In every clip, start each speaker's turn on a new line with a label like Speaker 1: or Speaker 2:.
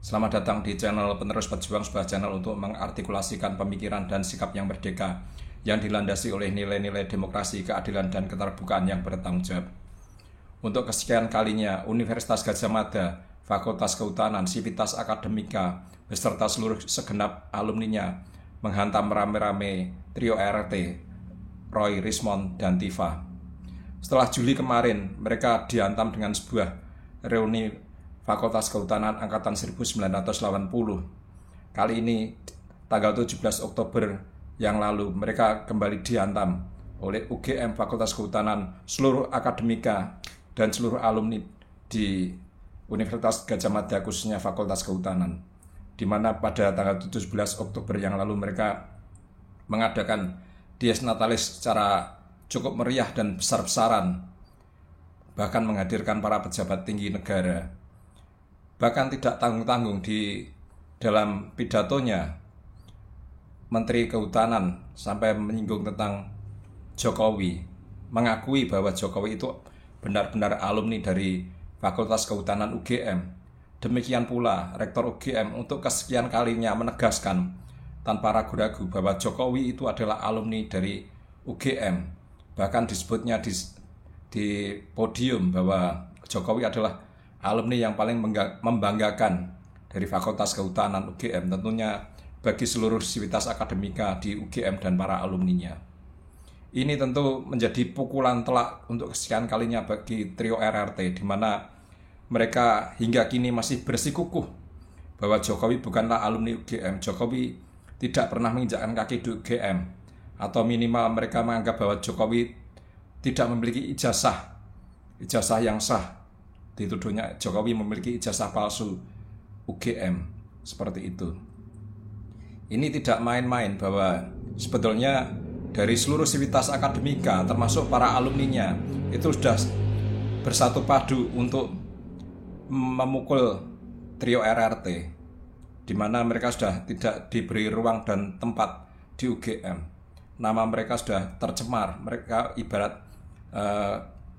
Speaker 1: Selamat datang di channel Penerus Pejuang, sebuah channel untuk mengartikulasikan pemikiran dan sikap yang merdeka yang dilandasi oleh nilai-nilai demokrasi, keadilan, dan keterbukaan yang bertanggung jawab. Untuk kesekian kalinya, Universitas Gadjah Mada, Fakultas Kehutanan, Sivitas Akademika, beserta seluruh segenap alumninya menghantam rame-rame trio RT, Roy, Rismond, dan Tifa. Setelah Juli kemarin, mereka dihantam dengan sebuah reuni Fakultas Kehutanan Angkatan 1980. Kali ini, tanggal 17 Oktober yang lalu, mereka kembali dihantam oleh UGM Fakultas Kehutanan, seluruh akademika, dan seluruh alumni di Universitas Gadjah Mada, khususnya Fakultas Kehutanan, di mana pada tanggal 17 Oktober yang lalu mereka mengadakan Dies Natalis secara cukup meriah dan besar-besaran, bahkan menghadirkan para pejabat tinggi negara. Bahkan tidak tanggung-tanggung di dalam pidatonya, Menteri Kehutanan sampai menyinggung tentang Jokowi, mengakui bahwa Jokowi itu benar-benar alumni dari Fakultas Kehutanan UGM. Demikian pula Rektor UGM untuk kesekian kalinya menegaskan tanpa ragu-ragu bahwa Jokowi itu adalah alumni dari UGM. Bahkan disebutnya di podium bahwa Jokowi adalah alumni yang paling membanggakan dari Fakultas Kehutanan UGM, tentunya bagi seluruh sivitas akademika di UGM dan para alumninya. Ini tentu menjadi pukulan telak untuk kesekian kalinya bagi trio RRT, di mana mereka hingga kini masih bersikukuh bahwa Jokowi bukanlah alumni UGM. Jokowi tidak pernah menginjakkan kaki di UGM, atau minimal mereka menganggap bahwa Jokowi tidak memiliki ijazah yang sah. Dituduhnya Jokowi memiliki ijazah palsu UGM, seperti itu. Ini tidak main-main bahwa sebetulnya dari seluruh sivitas akademika termasuk para alumninya itu sudah bersatu padu untuk memukul trio RRT, di mana mereka sudah tidak diberi ruang dan tempat di UGM. Nama mereka sudah tercemar, mereka ibarat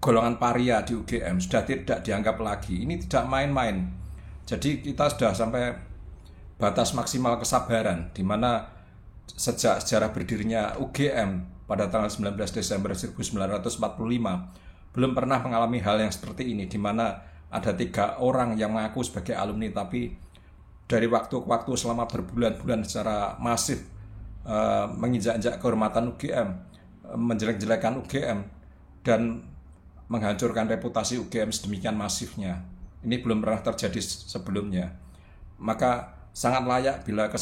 Speaker 1: golongan paria di UGM, sudah tidak dianggap lagi. Ini tidak main-main. Jadi kita sudah sampai batas maksimal kesabaran, di mana sejak sejarah berdirinya UGM pada tanggal 19 Desember 1945 belum pernah mengalami hal yang seperti ini, di mana ada 3 orang yang mengaku sebagai alumni, tapi dari waktu ke waktu selama berbulan-bulan secara masif menginjak-injak kehormatan UGM, menjelek-jelekan UGM, dan menghancurkan reputasi UGM sedemikian masifnya. Ini belum pernah terjadi sebelumnya. Maka sangat layak bila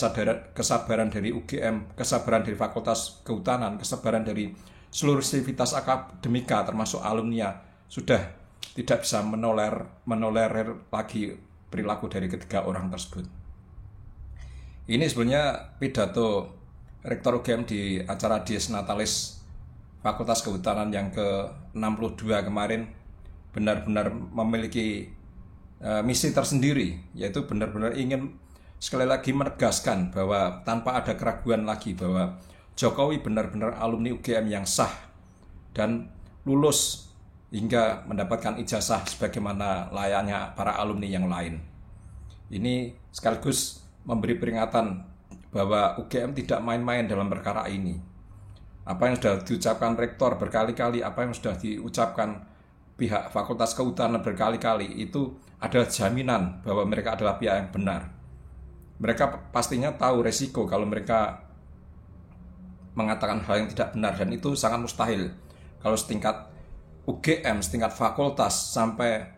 Speaker 1: kesabaran dari UGM, kesabaran dari Fakultas Kehutanan, kesabaran dari seluruh sivitas akademika termasuk alumni sudah tidak bisa menolerir lagi perilaku dari ketiga orang tersebut. Ini sebenarnya pidato Rektor UGM di acara Dies Natalis Fakultas Kehutanan yang ke-62 kemarin benar-benar memiliki misi tersendiri, yaitu benar-benar ingin sekali lagi menegaskan bahwa tanpa ada keraguan lagi bahwa Jokowi benar-benar alumni UGM yang sah dan lulus hingga mendapatkan ijazah sebagaimana layaknya para alumni yang lain. Ini sekaligus memberi peringatan bahwa UGM tidak main-main dalam perkara ini. Apa yang sudah diucapkan rektor berkali-kali, apa yang sudah diucapkan pihak Fakultas Kehutanan berkali-kali, itu adalah jaminan bahwa mereka adalah pihak yang benar. Mereka pastinya tahu resiko kalau mereka mengatakan hal yang tidak benar, dan itu sangat mustahil kalau setingkat UGM, setingkat fakultas sampai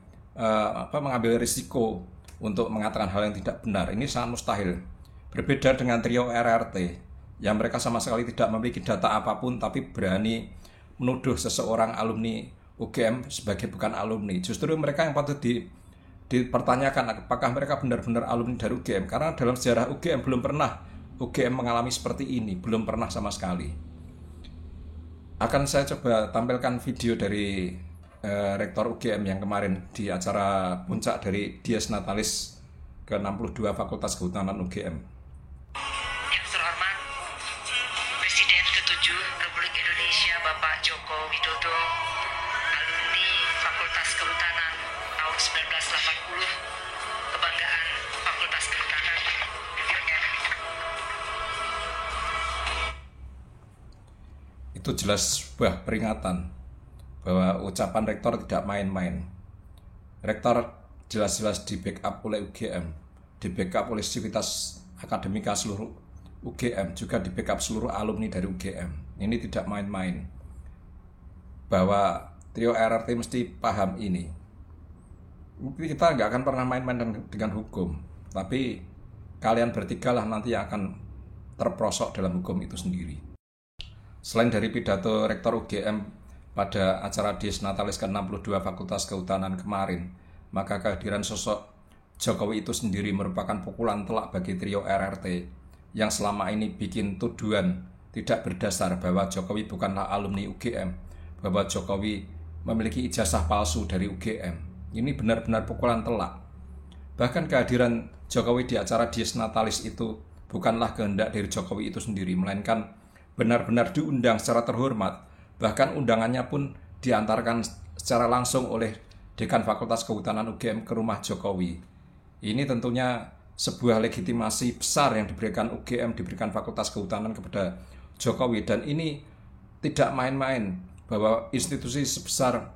Speaker 1: mengambil risiko untuk mengatakan hal yang tidak benar. Ini sangat mustahil. Berbeda dengan trio RRT yang mereka sama sekali tidak memiliki data apapun, tapi berani menuduh seseorang alumni UGM sebagai bukan alumni. Justru mereka yang patut dipertanyakan apakah mereka benar-benar alumni dari UGM, karena dalam sejarah UGM belum pernah UGM mengalami seperti ini, belum pernah sama sekali. Akan saya coba tampilkan video dari Rektor UGM yang kemarin di acara puncak dari Dies Natalis ke-62 Fakultas Kehutanan UGM.
Speaker 2: Bapak Joko Widodo, alumni Fakultas Kehutanan tahun 1980, kebanggaan Fakultas Kehutanan.
Speaker 1: Itu jelas sebuah peringatan bahwa ucapan rektor tidak main-main. Rektor jelas-jelas di backup oleh UGM, di backup oleh Sivitas Akademika seluruh UGM, juga di backup seluruh alumni dari UGM. Ini tidak main-main. Bahwa trio RRT mesti paham ini. Kita nggak akan pernah main-main dengan hukum, tapi kalian bertiga lah nanti yang akan terprosok dalam hukum itu sendiri. Selain dari pidato Rektor UGM pada acara Dies Natalis ke-62 Fakultas Kehutanan kemarin, maka kehadiran sosok Jokowi itu sendiri merupakan pukulan telak bagi trio RRT yang selama ini bikin tuduhan tidak berdasar bahwa Jokowi bukanlah alumni UGM, bahwa Jokowi memiliki ijazah palsu dari UGM. Ini benar-benar pukulan telak. Bahkan kehadiran Jokowi di acara Dies Natalis itu bukanlah kehendak dari Jokowi itu sendiri, melainkan benar-benar diundang secara terhormat. Bahkan undangannya pun diantarkan secara langsung oleh Dekan Fakultas Kehutanan UGM ke rumah Jokowi. Ini tentunya sebuah legitimasi besar yang diberikan UGM, diberikan Fakultas Kehutanan kepada Jokowi. Dan ini tidak main-main bahwa institusi sebesar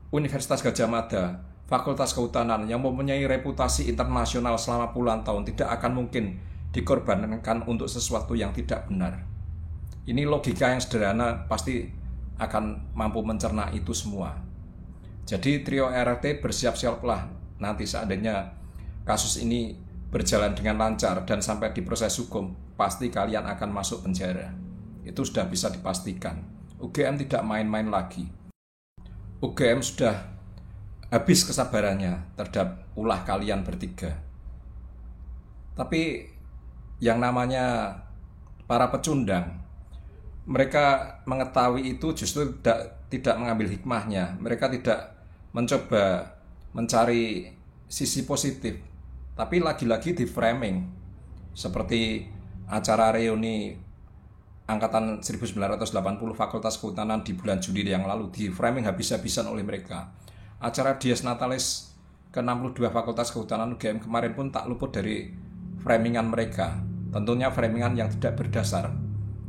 Speaker 1: Universitas Gadjah Mada, Fakultas Kehutanan yang mempunyai reputasi internasional selama puluhan tahun tidak akan mungkin dikorbankan untuk sesuatu yang tidak benar. Ini logika yang sederhana pasti akan mampu mencerna itu semua. Jadi trio RRT bersiap-siaplah nanti seandainya kasus ini berjalan dengan lancar dan sampai di proses hukum, pasti kalian akan masuk penjara. Itu sudah bisa dipastikan. UGM tidak main-main lagi. UGM sudah habis kesabarannya terhadap ulah kalian bertiga. Tapi yang namanya para pecundang, mereka mengetahui itu justru tidak mengambil hikmahnya. Mereka tidak mencoba mencari sisi positif, tapi lagi-lagi di framing. Seperti acara reuni Angkatan 1980 Fakultas Kehutanan di bulan Juli yang lalu, di framing habis-habisan oleh mereka. Acara Dies Natalis ke-62 Fakultas Kehutanan UGM kemarin pun tak luput dari framingan mereka. Tentunya framingan yang tidak berdasar,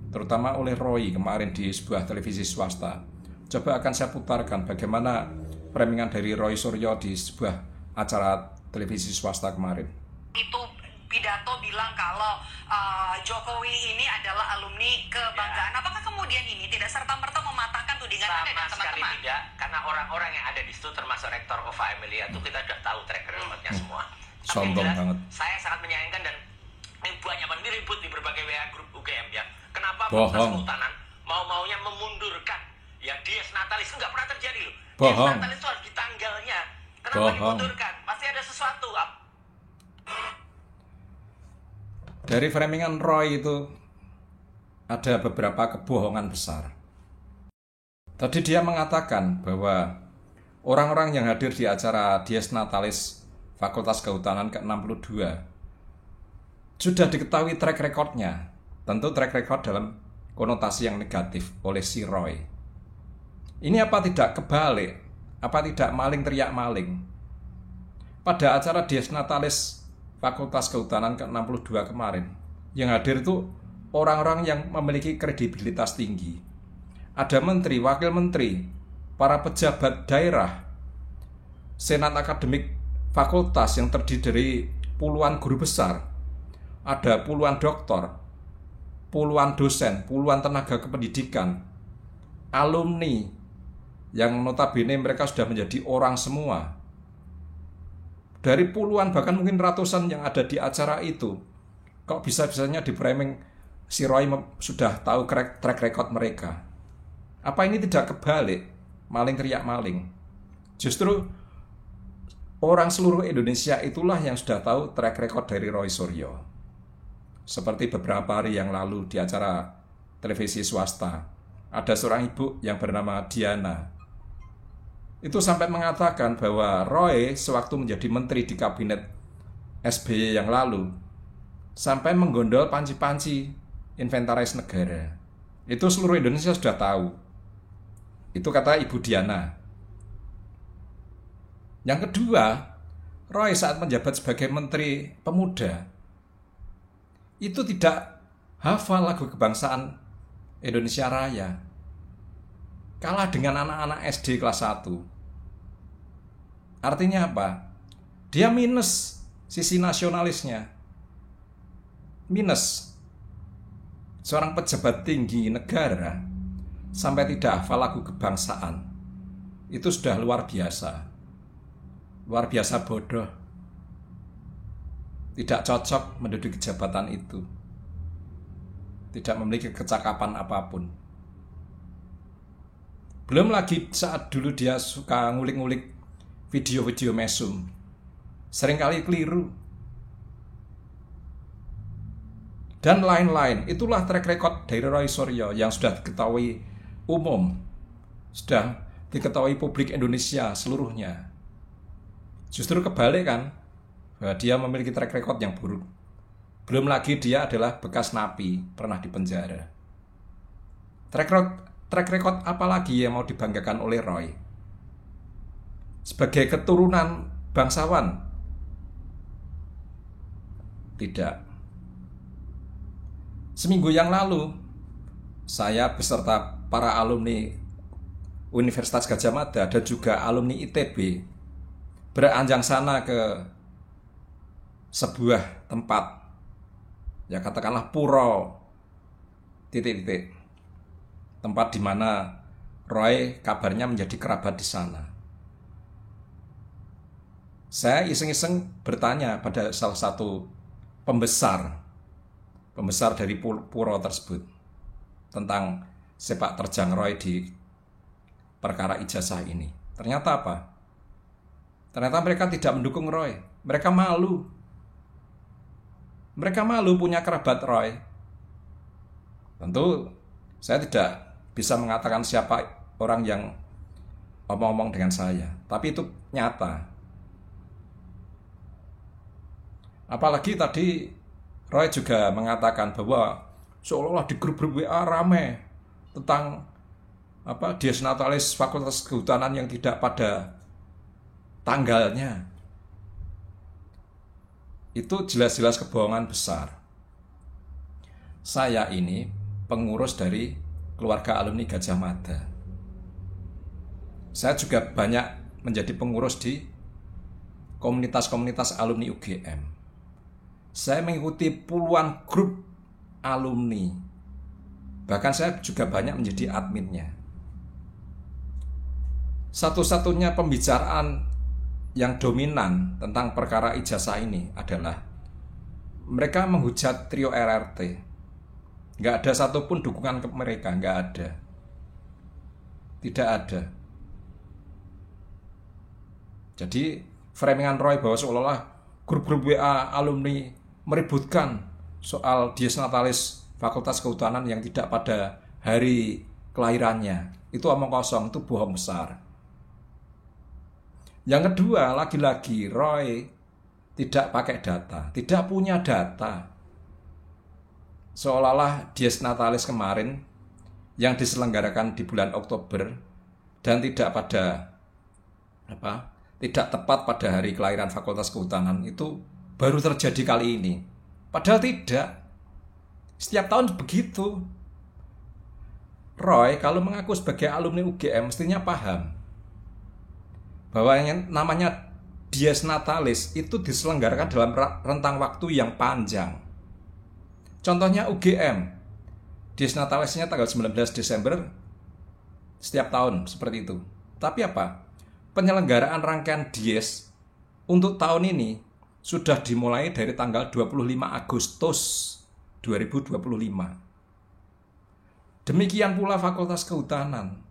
Speaker 1: terutama oleh Roy kemarin di sebuah televisi swasta. Coba akan saya putarkan bagaimana framingan dari Roy Suryo di sebuah acara televisi swasta kemarin.
Speaker 3: Itu pidato bilang kalau Jokowi ini adalah alumni kebanggaan. Apakah kemudian ini tidak serta-merta mematahkan tudingan Anda dan teman-teman?
Speaker 4: Sama sekali tidak, karena orang-orang yang ada di situ termasuk Rektor Ova Emilia itu kita sudah tahu track recordnya semua.
Speaker 1: Sombong banget.
Speaker 4: Saya sangat menyayangkan dan banyak banget ribut di berbagai WA grup UGM ya. Kenapa
Speaker 1: Bohong.
Speaker 4: Fakultas Kehutanan mau-maunya memundurkan ya Dies Natalis? Itu nggak pernah terjadi loh.
Speaker 1: Bohong.
Speaker 4: Dies Natalis itu harus di tanggalnya. Kenapa
Speaker 1: Bohong.
Speaker 4: dimundurkan? Pasti ada sesuatu.
Speaker 1: Dari framingan Roy itu ada beberapa kebohongan besar. Tadi dia mengatakan bahwa orang-orang yang hadir di acara Dies Natalis Fakultas Kehutanan ke-62 sudah diketahui track recordnya. Tentu track record dalam konotasi yang negatif oleh si Roy. Ini apa tidak kebalik? Apa tidak maling teriak maling? Pada acara Dies Natalis Fakultas Kehutanan ke-62 kemarin, yang hadir itu orang-orang yang memiliki kredibilitas tinggi. Ada menteri, wakil menteri, para pejabat daerah, senat akademik fakultas yang terdiri dari puluhan guru besar, ada puluhan doktor, puluhan dosen, puluhan tenaga kependidikan, alumni, yang notabene mereka sudah menjadi orang semua. Dari puluhan bahkan mungkin ratusan yang ada di acara itu, kok bisa-bisanya di framing si Roy sudah tahu track record mereka. Apa ini tidak kebalik? Maling teriak maling. Justru orang seluruh Indonesia itulah yang sudah tahu track record dari Roy Suryo. Seperti beberapa hari yang lalu di acara televisi swasta, ada seorang ibu yang bernama Diana. Itu sampai mengatakan bahwa Roy sewaktu menjadi menteri di kabinet SBY yang lalu sampai menggondol panci-panci inventaris negara. Itu seluruh Indonesia sudah tahu. Itu kata Ibu Diana. Yang kedua, Roy saat menjabat sebagai menteri pemuda itu tidak hafal lagu kebangsaan Indonesia Raya. kalah dengan anak-anak SD kelas 1. Artinya apa? Dia minus sisi nasionalisnya. Minus. Seorang pejabat tinggi negara sampai tidak hafal lagu kebangsaan. Itu sudah luar biasa. Luar biasa bodoh. Tidak cocok menduduki jabatan itu. Tidak memiliki kecakapan apapun. Belum lagi saat dulu dia suka ngulik-ngulik video-video mesum. Seringkali keliru. Dan lain-lain. Itulah track record dari Roy Suryo yang sudah diketahui umum. Sudah diketahui publik Indonesia seluruhnya. Justru kebalik kan, bahwa dia memiliki track record yang buruk. Belum lagi dia adalah bekas napi, pernah dipenjara. Track record apa lagi yang mau dibanggakan oleh Roy? Sebagai keturunan bangsawan? Tidak. Seminggu yang lalu, saya beserta para alumni Universitas Gadjah Mada dan juga alumni ITB beranjang sana ke sebuah tempat, ya katakanlah pura titik-titik, tempat di mana Roy kabarnya menjadi kerabat di sana. Saya iseng-iseng bertanya pada salah satu pembesar dari pura tersebut tentang sepak terjang Roy di perkara ijazah ini. Ternyata apa? Ternyata mereka tidak mendukung Roy. Mereka malu. Mereka malu punya kerabat Roy. Tentu saya tidak bisa mengatakan siapa orang yang omong-omong dengan saya, tapi itu nyata. Apalagi tadi Roy juga mengatakan bahwa seolah-olah di grup-grup WA rame tentang Dies Natalis Fakultas Kehutanan yang tidak pada tanggalnya. Itu jelas-jelas kebohongan besar. Saya ini pengurus dari keluarga alumni Gadjah Mada. Saya juga banyak menjadi pengurus di komunitas-komunitas alumni UGM. Saya mengikuti puluhan grup alumni. Bahkan saya juga banyak menjadi adminnya. Satu-satunya pembicaraan yang dominan tentang perkara ijazah ini adalah mereka menghujat trio RRT. Nggak ada satupun dukungan ke mereka, nggak ada. Tidak ada. Jadi framingan Roy bahwa seolah-olah grup-grup WA alumni meributkan soal Dies Natalis Fakultas Kehutanan yang tidak pada hari kelahirannya. Itu omong kosong, itu bohong besar. Yang kedua, lagi-lagi Roy tidak pakai data, tidak punya data. Seolah-olah Dies Natalis kemarin yang diselenggarakan di bulan Oktober dan tidak tepat pada hari kelahiran Fakultas Kehutanan itu baru terjadi kali ini. Padahal tidak. Setiap tahun begitu. Roy kalau mengaku sebagai alumni UGM mestinya paham bahwa yang namanya Dies Natalis itu diselenggarakan dalam rentang waktu yang panjang. Contohnya UGM, Dies Natalisnya tanggal 19 Desember setiap tahun seperti itu. Tapi apa? Penyelenggaraan rangkaian Dies untuk tahun ini sudah dimulai dari tanggal 25 Agustus 2025. Demikian pula Fakultas Kehutanan.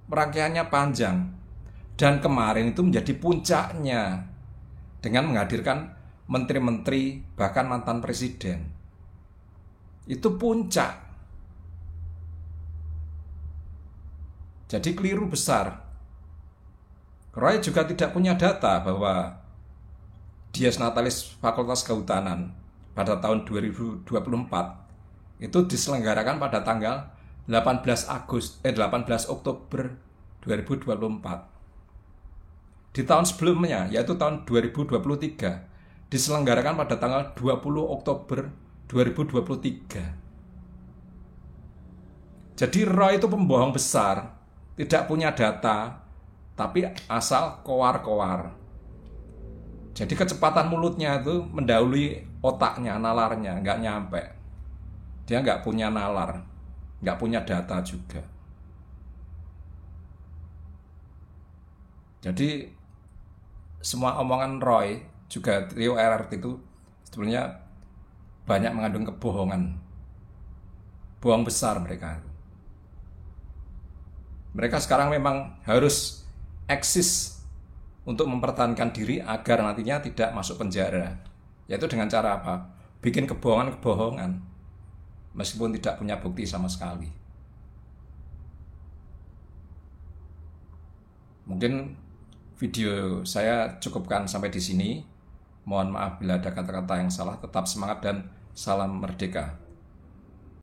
Speaker 1: Rangkaiannya panjang. Dan kemarin itu menjadi puncaknya dengan menghadirkan menteri-menteri, bahkan mantan presiden. Itu puncak. Jadi keliru besar. Roy juga tidak punya data bahwa Dies Natalis Fakultas Kehutanan pada tahun 2024 itu diselenggarakan pada tanggal 18 Oktober 2024. Di tahun sebelumnya, yaitu tahun 2023, diselenggarakan pada tanggal 20 Oktober 2023. Jadi Roy itu pembohong besar. tidak punya data, tapi asal koar-koar. Jadi kecepatan mulutnya itu mendahului otaknya, nalarnya, nggak nyampe. Dia nggak punya nalar, nggak punya data juga. Jadi semua omongan Roy, juga Rio RRT itu sebenarnya banyak mengandung kebohongan. Bohong besar mereka. Mereka sekarang memang harus eksis untuk mempertahankan diri agar nantinya tidak masuk penjara. Yaitu dengan cara apa? Bikin kebohongan-kebohongan. Meskipun tidak punya bukti sama sekali. Mungkin video saya cukupkan sampai di sini. Mohon maaf bila ada kata-kata yang salah. Tetap semangat dan salam merdeka.